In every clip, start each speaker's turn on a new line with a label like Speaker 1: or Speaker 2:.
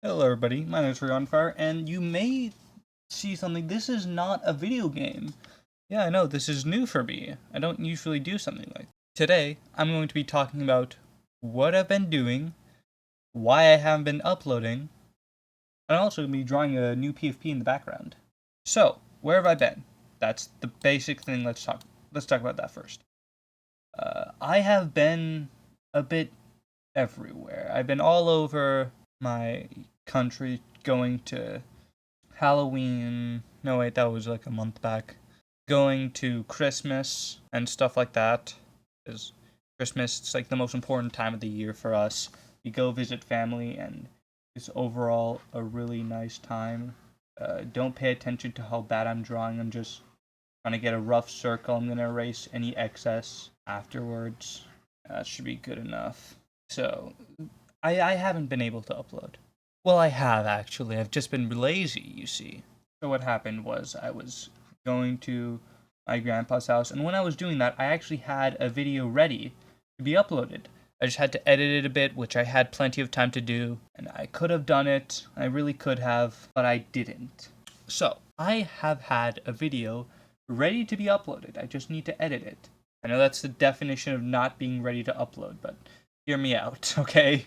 Speaker 1: Hello everybody, my name is Fire, and you may see something. This is not a video game. Yeah, I know, this is new for me. I don't usually do something like this. Today, I'm going to be talking about what I've been doing, why I haven't been uploading, and I'm also going to be drawing a new PFP in the background. So, where have I been? That's the basic thing. Let's talk about that first. I have been a bit everywhere. I've been all over my country going to Halloween. No, wait, that was like a month back. Going to Christmas and stuff like that. Because Christmas, it's like the most important time of the year for us. We go visit family, and it's overall a really nice time. Don't pay attention to how bad I'm drawing. I'm just trying to get a rough circle. I'm going to erase any excess afterwards. That should be good enough. So, I haven't been able to upload. Well, I have actually. I've just been lazy, you see. So what happened was I was going to my grandpa's house, and when I was doing that, I actually had a video ready to be uploaded. I just had to edit it a bit, which I had plenty of time to do, and I could have done it. I really could have, but I didn't. So, I have had a video ready to be uploaded. I just need to edit it. I know that's the definition of not being ready to upload, but hear me out, okay?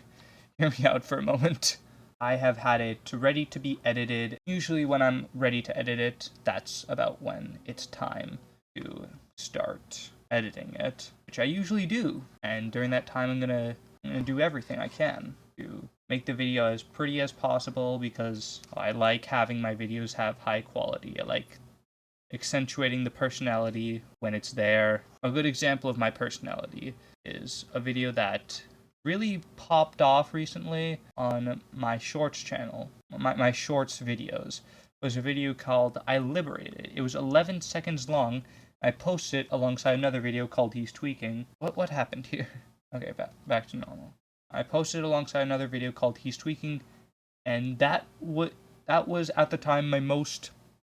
Speaker 1: Hear me out for a moment. I have had it ready to be edited. Usually when I'm ready to edit it, that's about when it's time to start editing it, which I usually do. And during that time, I'm gonna do everything I can to make the video as pretty as possible, because I like having my videos have high quality. I like accentuating the personality when it's there. A good example of my personality is a video that really popped off recently on my shorts channel. My shorts videos was a video called I Liberated. It was 11 seconds long. I posted it alongside another video called He's Tweaking. What happened here? Okay, back to normal. I posted it alongside another video called He's Tweaking, and that was at the time my most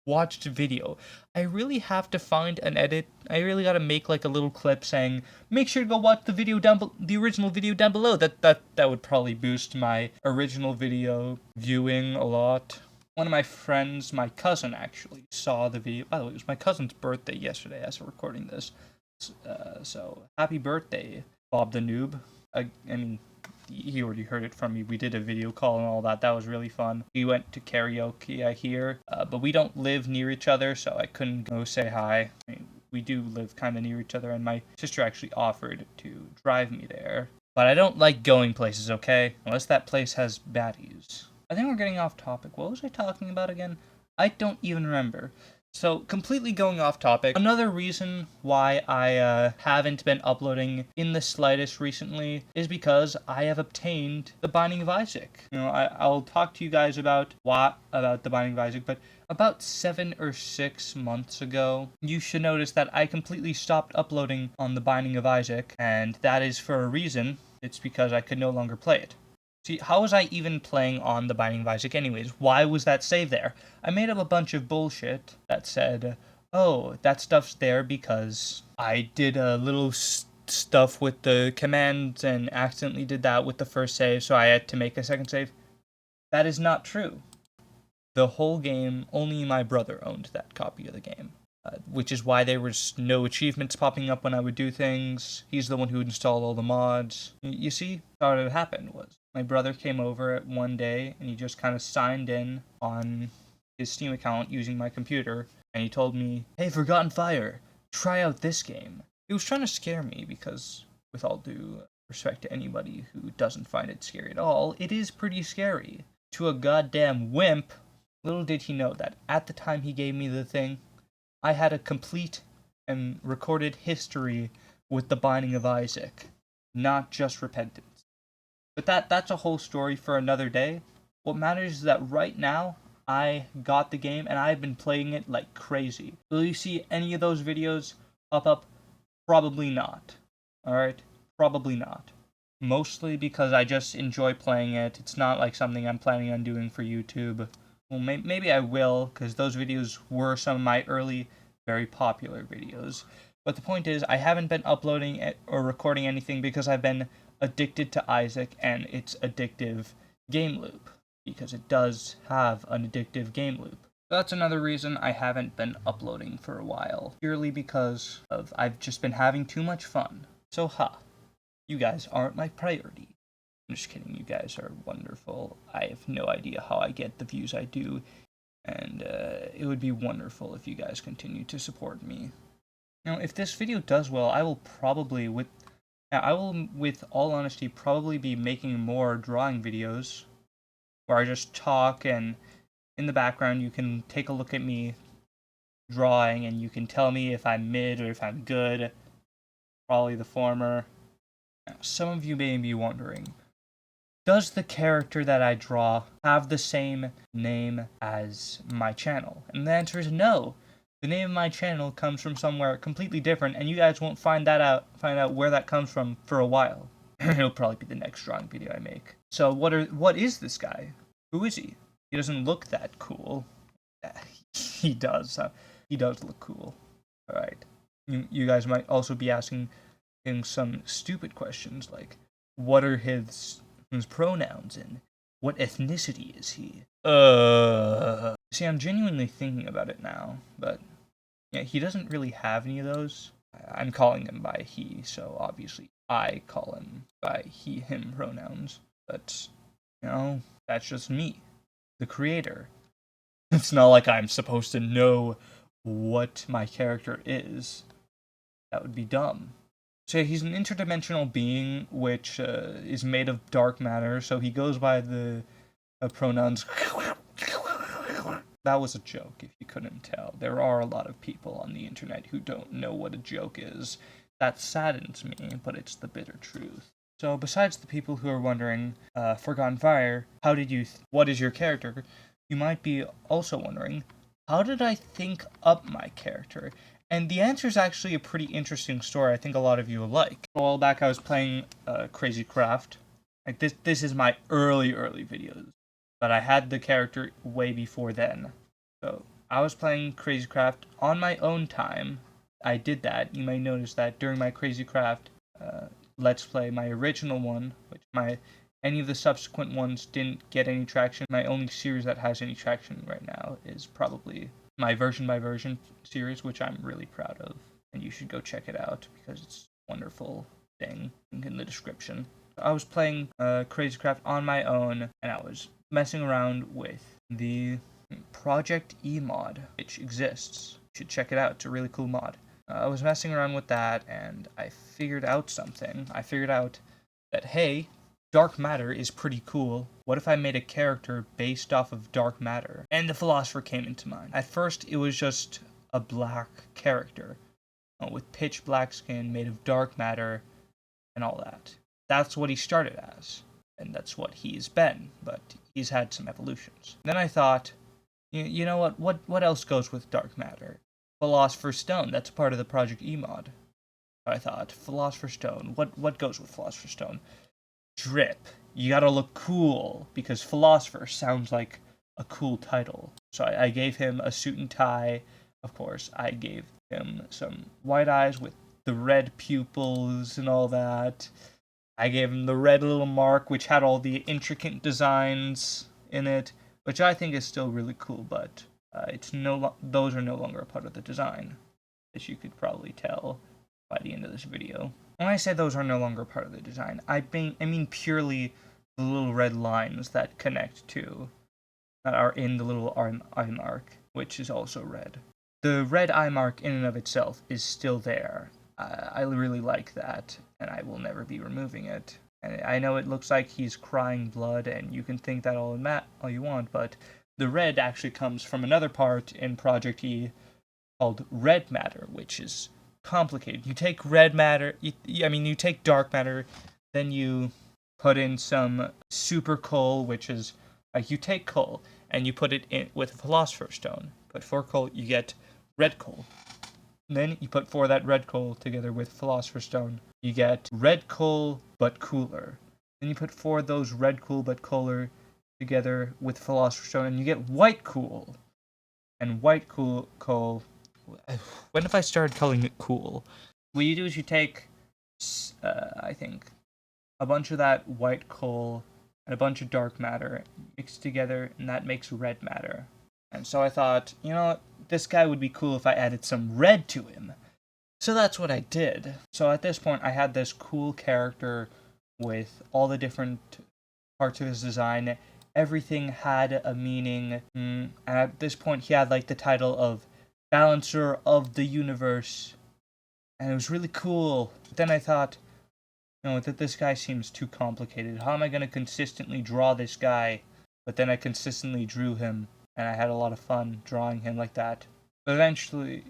Speaker 1: watched video. I really have to find an edit. I really gotta make like a little clip saying, make sure to go watch the video the original video down below. That would probably boost my original video viewing a lot. One of my friends, my cousin actually, saw the video. By the way, it was my cousin's birthday yesterday as we're recording this. So happy birthday, Bob the Noob. I mean, he already heard it from me. We did a video call and all that. That was really fun. We went to karaoke, I hear, but we don't live near each other, so I couldn't go say hi. I mean, we do live kind of near each other, and my sister actually offered to drive me there. But I don't like going places, okay? Unless that place has baddies. I think we're getting off topic. What was I talking about again? I don't even remember. So, completely going off topic, another reason why I haven't been uploading in the slightest recently is because I have obtained the Binding of Isaac. You know, I'll talk to you guys about the Binding of Isaac, but about 7 or 6 months ago, you should notice that I completely stopped uploading on the Binding of Isaac, and that is for a reason. It's because I could no longer play it. See, how was I even playing on the Binding of Isaac anyways? Why was that saved there? I made up a bunch of bullshit that said, oh, that stuff's there because I did a little stuff with the commands and accidentally did that with the first save, so I had to make a second save. That is not true. The whole game, only my brother owned that copy of the game. Which is why there was no achievements popping up when I would do things. He's the one who installed all the mods. You see, how it happened was my brother came over one day and he just kind of signed in on his Steam account using my computer, and he told me, hey, Forgotten Fire, try out this game. He was trying to scare me because, with all due respect to anybody who doesn't find it scary at all, it is pretty scary. To a goddamn wimp. Little did he know that at the time he gave me the thing, I had a complete and recorded history with the Binding of Isaac, not just repentance. But that's a whole story for another day. What matters is that right now, I got the game and I've been playing it like crazy. Will you see any of those videos pop up? Probably not. Alright? Probably not. Mostly because I just enjoy playing it. It's not like something I'm planning on doing for YouTube. Well, maybe I will, because those videos were some of my early, very popular videos. But the point is, I haven't been uploading or recording anything because I've been addicted to Isaac and its addictive game loop. because it does have an addictive game loop. That's another reason I haven't been uploading for a while, purely because of I've just been having too much fun. So you guys aren't my priority. I'm just kidding, you guys are wonderful. I have no idea how I get the views I do, and it would be wonderful if you guys continue to support me. Now, if this video does well, I will, with all honesty, probably be making more drawing videos, where I just talk, and in the background you can take a look at me drawing, and you can tell me if I'm mid or if I'm good. Probably the former. Now, some of you may be wondering, does the character that I draw have the same name as my channel? And the answer is no. The name of my channel comes from somewhere completely different, and you guys won't find out where that comes from for a while. It'll probably be the next drawing video I make. So what is this guy? Who is he? He doesn't look that cool. He does. He does look cool. Alright. You guys might also be asking him some stupid questions like, what are his pronouns and what ethnicity is he? See, I'm genuinely thinking about it now, but yeah, he doesn't really have any of those. I'm calling him by he, so obviously I call him by he, him pronouns. But, that's just me, the creator. It's not like I'm supposed to know what my character is. That would be dumb. So he's an interdimensional being which is made of dark matter, so he goes by the pronouns. That was a joke, if you couldn't tell. There are a lot of people on the internet who don't know what a joke is. That saddens me, but it's the bitter truth. So besides the people who are wondering, Forgotten Fire, what is your character? You might be also wondering, how did I think up my character? And the answer is actually a pretty interesting story I think a lot of you will like. A while back I was playing Crazy Craft. Like this is my early videos. But I had the character way before then. So I was playing Crazy Craft on my own time. I did that. You may notice that during my Crazy Craft Let's Play, my original one, which any of the subsequent ones didn't get any traction. My only series that has any traction right now is probably my version by version series, which I'm really proud of. And you should go check it out because it's a wonderful thing. Link in the description. I was playing Crazy Craft on my own, and I was messing around with the Project E mod, which exists. You should check it out. It's a really cool mod. I was messing around with that, and I figured out something. I figured out that, hey, dark matter is pretty cool. What if I made a character based off of dark matter? And the Philosopher came into mind. At first, it was just a black character with pitch black skin made of dark matter and all that. That's what he started as, and that's what he's been, but he's had some evolutions. Then I thought, you know what else goes with dark matter? Philosopher's Stone, that's part of the Project E mod. I thought, Philosopher's Stone, what goes with Philosopher's Stone? Drip. You gotta look cool, because Philosopher sounds like a cool title. So I gave him a suit and tie, of course. I gave him some white eyes with the red pupils and all that. I gave him the red little mark, which had all the intricate designs in it, which I think is still really cool, but those are no longer a part of the design, as you could probably tell by the end of this video. When I say those are no longer part of the design, I mean purely the little red lines that connect to, that are in the little eye mark, which is also red. The red eye mark in and of itself is still there. I really like that, and I will never be removing it. And I know it looks like he's crying blood, and you can think that all you want, but the red actually comes from another part in Project E called red matter, which is complicated. You take red matter, you take dark matter, then you put in some super coal, which is like you take coal and you put it in with a Philosopher's Stone. Put 4 coal, you get red coal. And then you put 4 of that red coal together with Philosopher's Stone. You get red coal but cooler. Then you put 4 of those red coal but cooler together with Philosopher's Stone, and you get white coal. And white coal. When have I started calling it cool? What you do is you take, I think, a bunch of that white coal and a bunch of dark matter mixed together, and that makes red matter. And so I thought, you know what, this guy would be cool if I added some red to him. So that's what I did. So at this point, I had this cool character with all the different parts of his design. Everything had a meaning. And at this point, he had like the title of Balancer of the Universe. And it was really cool. But then I thought, you know, that this guy seems too complicated. How am I going to consistently draw this guy? But then I consistently drew him, and I had a lot of fun drawing him like that. But eventually,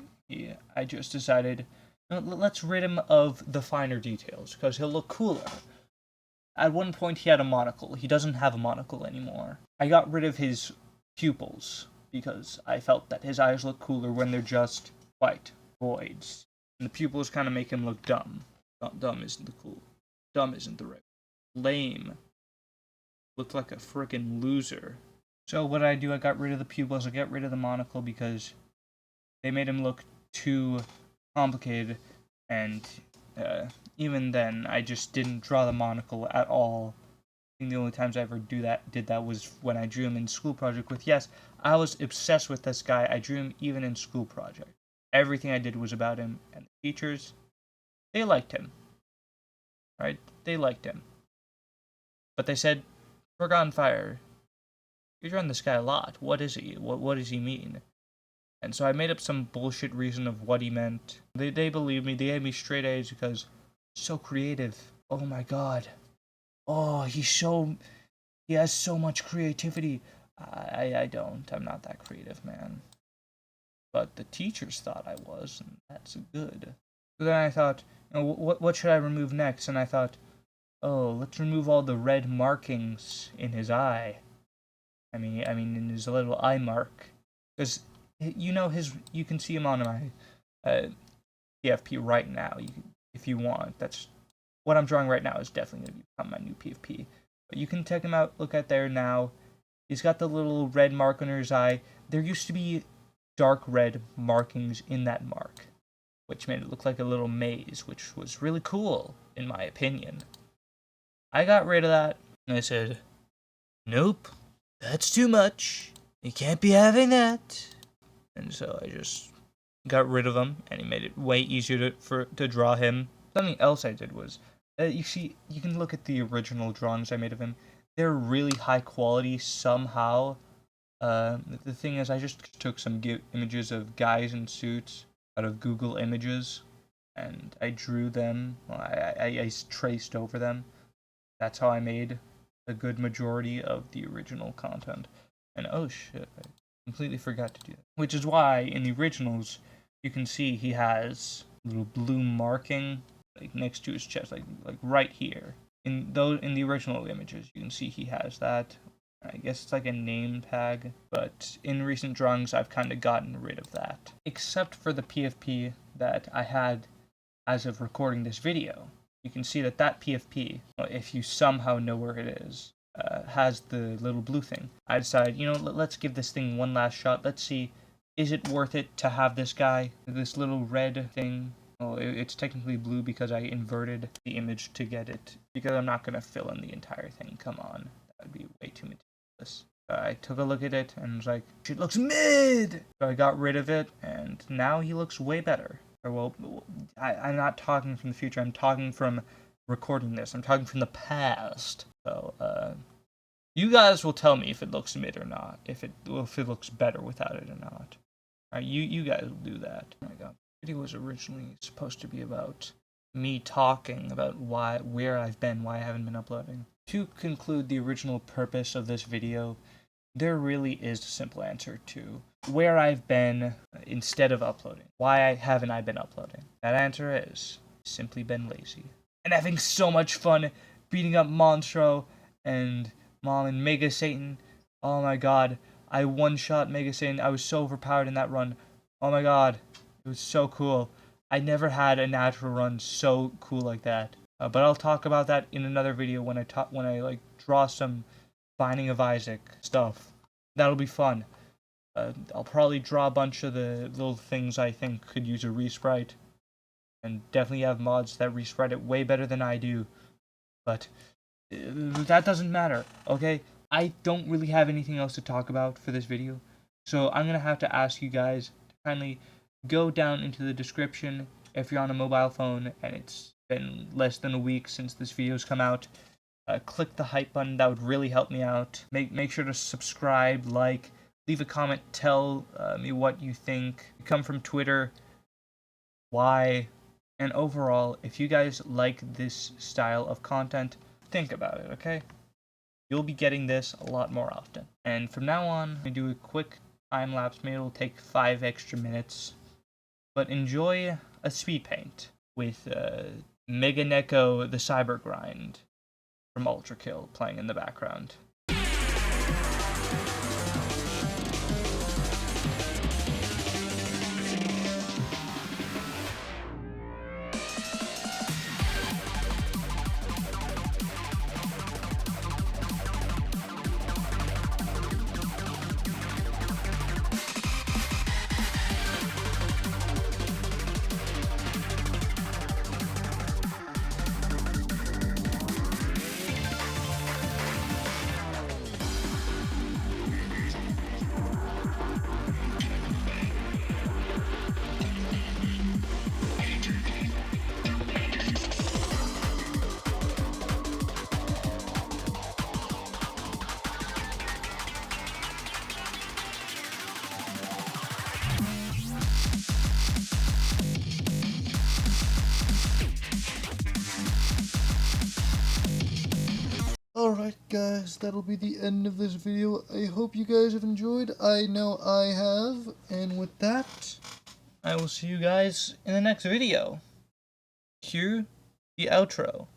Speaker 1: I just decided, you know, let's rid him of the finer details, because he'll look cooler. At one point, he had a monocle. He doesn't have a monocle anymore. I got rid of his pupils, because I felt that his eyes look cooler when they're just white voids. And the pupils kind of make him look dumb. Dumb isn't the cool. Dumb isn't the right. Lame. Looked like a frickin' loser. So what I do, I got rid of the pupils, I got rid of the monocle because they made him look too complicated, and even then, I just didn't draw the monocle at all. I think the only times I ever did that was when I drew him in school project with, yes, I was obsessed with this guy. I drew him even in school project. Everything I did was about him, and the teachers, they liked him. Right? They liked him. But they said, Forgotten Fire, you're drawing this guy a lot. What is he? What does he mean? And so I made up some bullshit reason of what he meant. They believed me. They gave me straight A's because so creative. Oh my god. Oh, he has so much creativity. I don't. I'm not that creative, man. But the teachers thought I was, and that's good. So then I thought, you know, what should I remove next? And I thought, oh, let's remove all the red markings in his eye. I mean, in his little eye mark, because you can see him on my PFP right now. If you want, that's what I'm drawing right now is definitely going to become my new PFP. But you can check him out. Look at there now. He's got the little red mark under his eye. There used to be dark red markings in that mark, which made it look like a little maze, which was really cool, in my opinion. I got rid of that, and I said, nope, that's too much. You can't be having that. And so I just got rid of him, and he made it way easier to draw him. Something else I did was, you can look at the original drawings I made of him. They're really high quality somehow. The thing is, I just took some images of guys in suits out of Google Images, and I drew them. I traced over them. That's how I made a good majority of the original content. And oh shit, I completely forgot to do that. Which is why in the originals, you can see he has a little blue marking like next to his chest, like right here. In the original images, you can see he has that. I guess it's like a name tag, but in recent drawings, I've kind of gotten rid of that. Except for the PFP that I had as of recording this video. You can see that PFP, if you somehow know where it is, has the little blue thing. I decided, you know, let's give this thing one last shot. Let's see, is it worth it to have this guy, this little red thing? Well, it's technically blue because I inverted the image to get it, because I'm not going to fill in the entire thing. Come on, that would be way too meticulous. I took a look at it and was like, it looks mid! So I got rid of it, and now he looks way better. Or, well, I'm not talking from the future, I'm talking from recording this. I'm talking from the past. So, you guys will tell me if it looks mid or not, if it looks better without it or not. Alright, you guys will do that. Oh my god. The video was originally supposed to be about me talking about where I've been, why I haven't been uploading. To conclude the original purpose of this video, there really is a simple answer to where I've been instead of uploading. Why haven't I been uploading? That answer is simply been lazy. And having so much fun beating up Monstro and Mom and Mega Satan. Oh my god, I one-shot Mega Satan. I was so overpowered in that run. Oh my god, it was so cool. I never had a natural run so cool like that. But I'll talk about that in another video when I draw some Binding of Isaac stuff. That'll be fun. I'll probably draw a bunch of the little things I think could use a resprite, and definitely have mods that resprite it way better than I do. But That doesn't matter, okay? I don't really have anything else to talk about for this video, so I'm gonna have to ask you guys to kindly go down into the description if you're on a mobile phone and it's been less than a week since this video's come out. Click the hype button, that would really help me out. Make sure to subscribe, like, leave a comment, tell me what you think. You come from Twitter, why, and overall, if you guys like this style of content, think about it, okay? You'll be getting this a lot more often. And from now on, I do a quick time lapse. Maybe it'll take 5 extra minutes. But enjoy a speed paint with Mega Neko the Cyber Grind from Ultra Kill playing in the background.
Speaker 2: Alright guys, that'll be the end of this video. I hope you guys have enjoyed. I know I have. And with that,
Speaker 1: I will see you guys in the next video. Cue the outro.